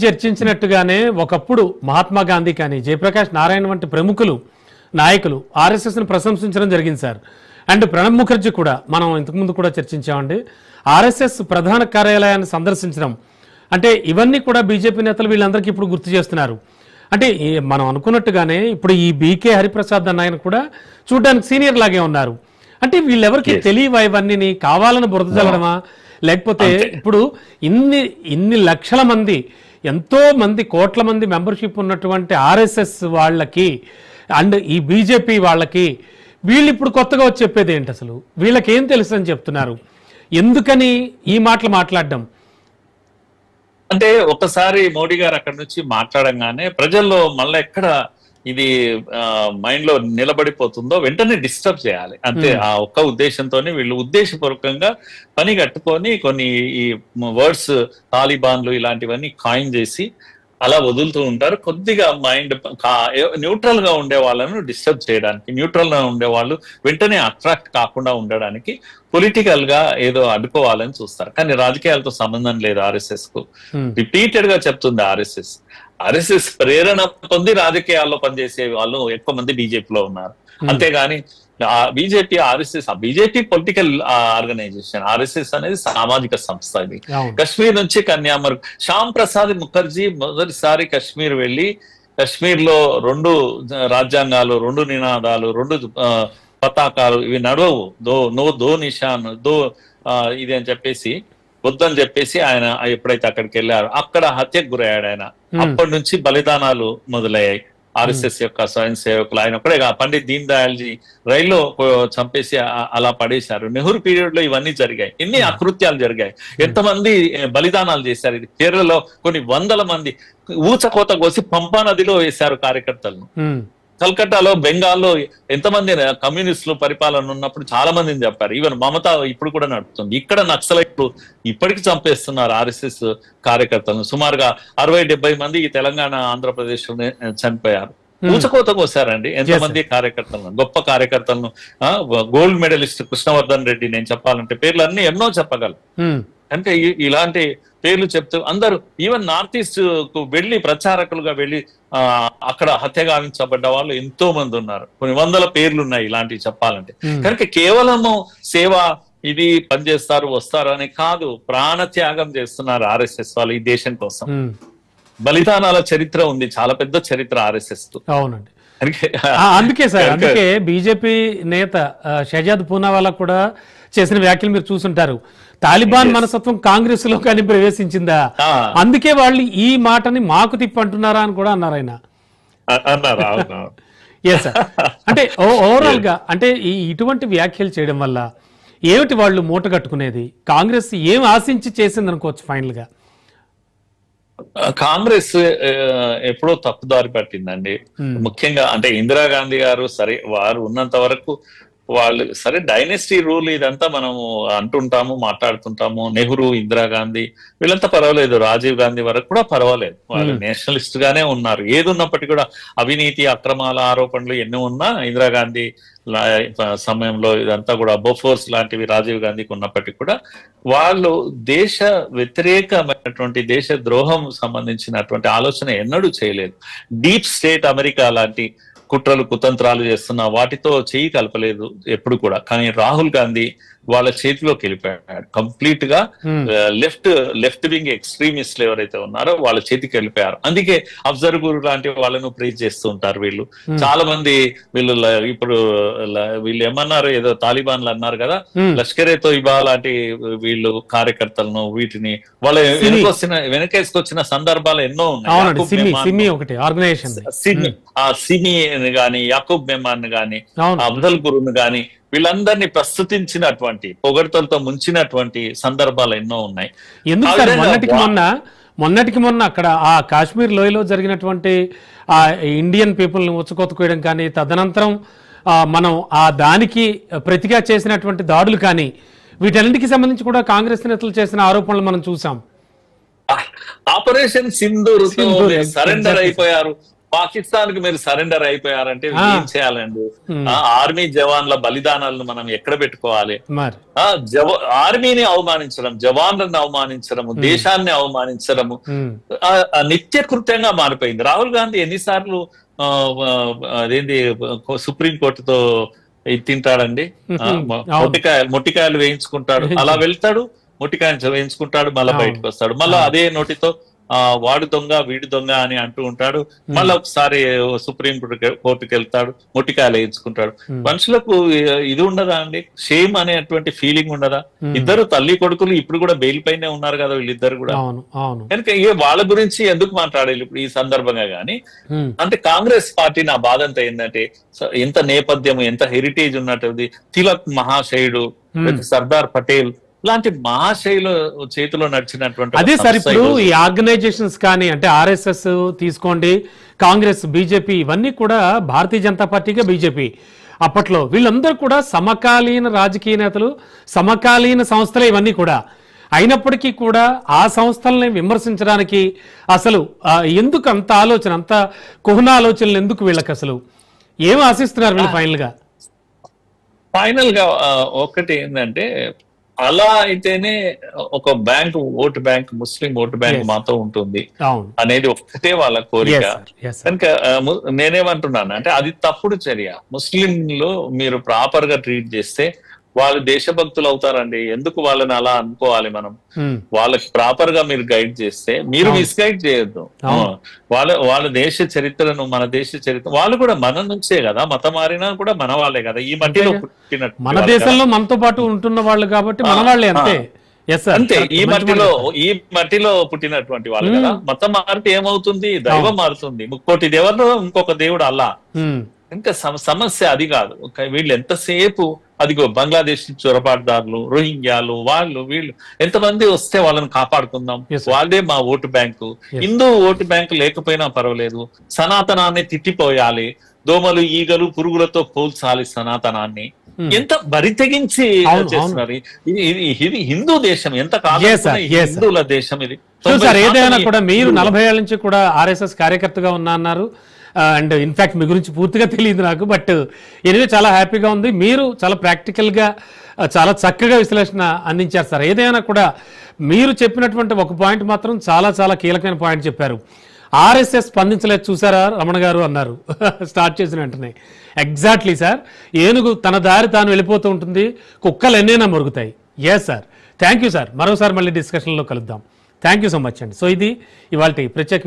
చర్చించినట్టుగానే ఒకప్పుడు మహాత్మా గాంధీ కానీ జయప్రకాష్ నారాయణ వంటి ప్రముఖులు నాయకులు ఆర్ఎస్ఎస్ను ప్రశంసించడం జరిగింది సార్. అండ్ ప్రణబ్ ముఖర్జీ కూడా మనం ఇంతకుముందు కూడా చర్చించామండి. ఆర్ఎస్ఎస్ ప్రధాన కార్యాలయాన్ని సందర్శించడం అంటే ఇవన్నీ కూడా బీజేపీ నేతలు వీళ్ళందరికీ ఇప్పుడు గుర్తు చేస్తున్నారు. అంటే మనం అనుకున్నట్టుగానే ఇప్పుడు ఈ బీకే హరిప్రసాద్ అన్న ఆయన కూడా చూడడానికి సీనియర్ లాగే ఉన్నారు. అంటే వీళ్ళెవరికి తెలియవా ఇవన్నీ కావాలని బురద చల్లడమా, లేకపోతే ఇప్పుడు ఇన్ని లక్షల మంది ఎంతో మంది కోట్ల మంది మెంబర్షిప్ ఉన్నటువంటి ఆర్ఎస్ఎస్ వాళ్ళకి అండ్ ఈ బీజేపీ వాళ్ళకి వీళ్ళు ఇప్పుడు కొత్తగా వచ్చి చెప్పేది ఏంటి, అసలు వీళ్ళకేం తెలుసు అని చెప్తున్నారు? ఎందుకని ఈ మాటలు మాట్లాడడం? అంటే ఒకసారి మోడీ గారు అక్కడి నుంచి మాట్లాడంగానే ప్రజల్లో మళ్ళీ ఎక్కడ ఇది మైండ్ లో నిలబడిపోతుందో వెంటనే డిస్టర్బ్ చేయాలి అంతే. ఆ ఒక్క ఉద్దేశంతోనే వీళ్ళు ఉద్దేశపూర్వకంగా పని కట్టుకొని కొన్ని ఈ వర్డ్స్ తాలిబాన్లు ఇలాంటివన్నీ కాయిన్ చేసి అలా వదులుతూ ఉంటారు. కొద్దిగా మైండ్ న్యూట్రల్ గా ఉండే వాళ్ళను డిస్టర్బ్ చేయడానికి, న్యూట్రల్ గా ఉండే వాళ్ళు వెంటనే అట్రాక్ట్ కాకుండా ఉండడానికి పొలిటికల్ గా ఏదో అడ్డుకోవాలని చూస్తారు. కానీ రాజకీయాలతో సంబంధం లేదు ఆర్ఎస్ఎస్ కు. రిపీటెడ్ గా చెప్తుంది ఆర్ఎస్ఎస్ ప్రేరణ పొంది రాజకీయాల్లో పనిచేసే వాళ్ళు ఎక్కువ మంది బీజేపీలో ఉన్నారు. అంతేగాని బీజేపీ పొలిటికల్ ఆర్గనైజేషన్, ఆర్ఎస్ఎస్ అనేది సామాజిక సంస్థ. ఇది కశ్మీర్ నుంచి కన్యాకుమారి. శ్యామ్ ప్రసాద్ ముఖర్జీ మొదటిసారి కశ్మీర్ వెళ్ళి కశ్మీర్ లో 2 రాజ్యాంగాలు, 2 నినాదాలు, 2 పతాకాలు ఇవి నడవవు, దో నిషాన్ ఇది అని చెప్పేసి వద్దని చెప్పేసి ఆయన ఎప్పుడైతే అక్కడికి వెళ్ళారో అక్కడ హత్యకు గురయ్యాడు ఆయన. అప్పటి నుంచి బలిదానాలు మొదలయ్యాయి ఆర్ఎస్ఎస్ యొక్క స్వయం సేవకులు. ఆయన ఒక్కడే పండిత్ దీన్ దయాల్జీ రైల్లో చంపేసి అలా పడేశారు. నెహ్రూ పీరియడ్ లో ఇవన్నీ జరిగాయి. ఎన్ని అకృత్యాలు జరిగాయి, ఎంతమంది బలిదానాలు చేశారు. ఇది కేరళలో కొన్ని వందల మంది ఊచకోత కోసి పంపా నదిలో వేశారు కార్యకర్తలను. కల్కట్టాలో, బెంగాల్లో ఎంతమంది కమ్యూనిస్టులు పరిపాలన ఉన్నప్పుడు చాలా మందిని చెప్పారు. ఈవెన్ మమతా ఇప్పుడు కూడా నడుపుతుంది. ఇక్కడ నక్సలైట్లు ఇప్పటికీ చంపేస్తున్నారు ఆర్ఎస్ఎస్ కార్యకర్తలను. సుమారుగా 60-70 మంది ఈ తెలంగాణ, ఆంధ్రప్రదేశ్ లో చనిపోయారు. ఊచకోత కోసారండి ఎంతమంది కార్యకర్తలను, గొప్ప కార్యకర్తలను. గోల్డ్ మెడలిస్ట్ కృష్ణవర్ధన్ రెడ్డి, నేను చెప్పాలంటే పేర్లు అన్ని ఎన్నో చెప్పగలను. అంటే ఇలాంటి పేర్లు చెప్తూ అందరూ ఈవెన్ నార్త్ ఈస్ట్ కు వెళ్లి ప్రచారకులుగా వెళ్లి అక్కడ హత్య గావించబడ్డ వాళ్ళు ఎంతో మంది ఉన్నారు. కొన్ని వందల పేర్లు ఉన్నాయి ఇలాంటివి చెప్పాలంటే. కనుక కేవలము సేవ ఇది పనిచేస్తారు వస్తారు అని కాదు, ప్రాణ త్యాగం చేస్తున్నారు ఆర్ఎస్ఎస్ వాళ్ళు ఈ దేశం కోసం. బలిదానాల చరిత్ర ఉంది, చాలా పెద్ద చరిత్ర ఆర్ఎస్ఎస్ తో. అవునండి, అందుకే సార్, అందుకే బీజేపీ నేత షహజాద్ పూనావాలా కూడా చేసిన వ్యాఖ్యలు మీరు చూసుంటారు. తాలిబాన్ మనస్తత్వం కాంగ్రెస్ లో కానీ ప్రవేశించిందా, అందుకే వాళ్ళు ఈ మాటని మాకు తిప్పంటున్నారా అని కూడా అన్నారు ఆయన. అంటే ఓవరాల్ గా అంటే ఇటువంటి వ్యాఖ్యలు చేయడం వల్ల ఏమిటి వాళ్ళు మూట కట్టుకునేది? కాంగ్రెస్ ఏం ఆశించి చేసింది అనుకోవచ్చు ఫైనల్ గా? కాంగ్రెస్ ఎప్పుడో తప్పుదారి పట్టిందండి. ముఖ్యంగా అంటే ఇందిరాగాంధీ గారు సరే, వారు ఉన్నంత వరకు వాళ్ళు సరే డైనెస్టీ రూల్ ఇదంతా మనము అంటుంటాము, మాట్లాడుతుంటాము. నెహ్రూ, ఇందిరాగాంధీ వీళ్ళంతా పర్వాలేదు, రాజీవ్ గాంధీ వరకు కూడా పర్వాలేదు, వాళ్ళు నేషనలిస్ట్ గానే ఉన్నారు. ఏది ఉన్నప్పటికీ కూడా అవినీతి, అక్రమాల ఆరోపణలు ఎన్ని ఉన్నా ఇందిరాగాంధీ సమయంలో ఇదంతా కూడా బోఫోర్స్ లాంటివి రాజీవ్ గాంధీకి ఉన్నప్పటికీ కూడా వాళ్ళు దేశ వ్యతిరేకమైనటువంటి, దేశ ద్రోహం సంబంధించినటువంటి ఆలోచన ఎన్నడూ చేయలేదు. డీప్ స్టేట్ అమెరికా లాంటి కుట్రలు కుతంత్రాలు చేస్తున్న వాటితో చేయి కలపలేదు ఎప్పుడు కూడా. కానీ రాహుల్ గాంధీ వాళ్ళ చేతిలోకి వెళ్ళిపోయాడు కంప్లీట్ గా. లెఫ్ట్ వింగ్ ఎక్స్ట్రీమిస్టులు ఎవరైతే ఉన్నారో వాళ్ళ చేతికి వెళ్ళిపోయారు. అందుకే అఫ్జర్ గురు లాంటి వాళ్ళను ప్రేజ్ చేస్తూ ఉంటారు వీళ్ళు. చాలా మంది ఇప్పుడు వీళ్ళు ఏమన్నారు, ఏదో తాలిబాన్లు అన్నారు కదా, లష్కరే తోయిబా లాంటి వీళ్ళు కార్యకర్తలను వీటిని వాళ్ళ వెనకేసుకొచ్చిన సందర్భాలు ఎన్నో ఉన్నాయి. సిమి గాని, యాకూబ్ మెమాన్ గాని, అఫ్జల్ గురును గాని వీళ్ళందరినీ ప్రస్తుతించినటువంటి, పొగడ్తలతో ముంచినటువంటి సందర్భాలు ఎన్నో ఉన్నాయి. మొన్నటికి మొన్న అక్కడ ఆ కాశ్మీర్ లోయలో జరిగినటువంటి ఆ ఇండియన్ పీపుల్ని ఉచ్చకొత్తుకోవడం కానీ, తదనంతరం మనం ఆ దానికి ప్రతిగా చేసినటువంటి దాడులు కానీ, వీటన్నిటికి సంబంధించి కూడా కాంగ్రెస్ నేతలు చేసిన ఆరోపణలు మనం చూసాం. ఆపరేషన్ సింధూర్ సరెండర్ అయిపోయారు. పాకిస్తాన్ కి మీరు సరెండర్ అయిపోయారంటే ఏం చేయాలండి? ఆర్మీ జవాన్ల బలిదానాలను మనం ఎక్కడ పెట్టుకోవాలి? ఆర్మీని అవమానించడం, జవాన్లను అవమానించడము, దేశాన్ని అవమానించడము నిత్య కృత్యంగా మారిపోయింది. రాహుల్ గాంధీ ఎన్నిసార్లు అదేంటి సుప్రీంకోర్టుతో ఇది తింటాడండి? మొట్టికాయలు వేయించుకుంటాడు, అలా వెళ్తాడు, మొట్టికాయలు వేయించుకుంటాడు, మళ్ళీ బయటకు వస్తాడు, మళ్ళీ అదే నోటితో వాడు దొంగ వీడి దొంగ అని అంటూ ఉంటాడు, మళ్ళీ ఒకసారి సుప్రీం కోర్టుకి వెళ్తాడు, మొట్టికాయలు వేయించుకుంటాడు. మనుషులకు ఇది ఉండదా అండి? షేమ్ అనేటువంటి ఫీలింగ్ ఉండదా? ఇద్దరు తల్లి కొడుకులు ఇప్పుడు కూడా బెయిల్ పైనే ఉన్నారు కదా వీళ్ళిద్దరు కూడా. కనుక వాళ్ళ గురించి ఎందుకు మాట్లాడాలి ఇప్పుడు ఈ సందర్భంగా? గానీ అంటే కాంగ్రెస్ పార్టీ నా బాధ అంతా ఏంటంటే ఎంత నేపథ్యం, ఎంత హెరిటేజ్ ఉన్నట్టు, తిలక్ మహాశయుడు, సర్దార్ పటేల్ ఇలాంటి మహాశైలు చేతిలో నడిచినటువంటి అదే సార్. ఇప్పుడు ఈ ఆర్గనైజేషన్స్ కానీ అంటే ఆర్ఎస్ఎస్ తీసుకోండి, కాంగ్రెస్, బీజేపీ, ఇవన్నీ కూడా భారతీయ జనతా పార్టీగా బీజేపీ అప్పట్లో వీళ్ళందరూ కూడా సమకాలీన రాజకీయ నేతలు, సమకాలీన సంస్థలే ఇవన్నీ కూడా. అయినప్పటికీ కూడా ఆ సంస్థల్ని విమర్శించడానికి అసలు ఎందుకు అంత ఆలోచన, అంత కుహన ఆలోచనలు ఎందుకు వీళ్ళకి? అసలు ఏం ఆశిస్తున్నారు వీళ్ళు ఫైనల్ గా? ఒకటి ఏంటంటే అలా అయితేనే ఒక బ్యాంక్, ఓటు బ్యాంక్, ముస్లిం ఓటు బ్యాంక్ మాతో ఉంటుంది అనేది ఒక్కటే వాళ్ళ కోరిక. కనుక నేనేమంటున్నాను అంటే అది తప్పుడు చర్య. ముస్లింలు మీరు ప్రాపర్ గా ట్రీట్ చేస్తే వాళ్ళు దేశభక్తులు అవుతారండి. ఎందుకు వాళ్ళని అలా అనుకోవాలి? వాళ్ళకి ప్రాపర్ గా మీరు గైడ్ చేస్తే, మీరు మిస్గైడ్ చేయొద్దు. వాళ్ళ దేశ చరిత్రను, మన దేశ చరిత్ర, వాళ్ళు కూడా మన నుంచే కదా, మతం మారినా కూడా మన వాళ్ళే కదా, ఈ మట్టిలో పుట్టినట్టు, మన దేశంలో మనతో పాటు ఉంటున్న వాళ్ళు కాబట్టి మన వాళ్ళే. అంతే, ఈ మట్టిలో పుట్టినటువంటి వాళ్ళు కదా. మతం మారితే ఏమవుతుంది? దైవం మారుతుంది. 30 దేవుళ్ళు, ఇంకొక దేవుడు అల్లా. ఇంకా సమస్య అది కాదు. వీళ్ళు ఎంతసేపు అదిగో బంగ్లాదేశ్ చొరబాటుదారులు, రోహింగ్యాలు, వాళ్ళు వీళ్ళు ఎంతమంది వస్తే వాళ్ళని కాపాడుకుందాం, వాళ్ళే మా vote bank. Hindu vote bank లేకపోయినా పర్వాలేదు, సనాతనాన్ని తిట్టిపోయాలి, దోమలు, ఈగలు, పురుగులతో పోల్చాలి సనాతనాన్ని. ఎంత బరి తెగించి చేస్తున్నారు. ఇది హిందూ దేశం, ఎంత కాలం హిందువుల దేశం ఇది. ఏదైనా కూడా మీరు 40 ఏళ్ల నుంచి కూడా ఆర్ఎస్ఎస్ కార్యకర్తగా అన్నారు. అండ్ ఇన్ఫాక్ట్ మీ గురించి పూర్తిగా తెలియదు నాకు, బట్ ఎనివే చాలా హ్యాపీగా ఉంది. మీరు చాలా ప్రాక్టికల్గా చాలా చక్కగా విశ్లేషణ అందించారు సార్. ఏదైనా కూడా మీరు చెప్పినటువంటి ఒక పాయింట్ మాత్రం చాలా చాలా కీలకమైన పాయింట్ చెప్పారు. ఆర్ఎస్ఎస్ స్పందించలేదు చూసారా రమణ గారు అన్నారు స్టార్ట్ చేసిన వెంటనే. ఎగ్జాక్ట్లీ సార్, ఏనుగు తన దారి తాను వెళ్ళిపోతూ ఉంటుంది, కుక్కలు ఎన్నైనా మొరుగుతాయి. Yes sir, thank you sir. మరోసారి మళ్ళీ డిస్కషన్లో కలుద్దాం. థ్యాంక్ యూ సో మచ్ అండి. సో ఇది ఇవాళ ప్రత్యేక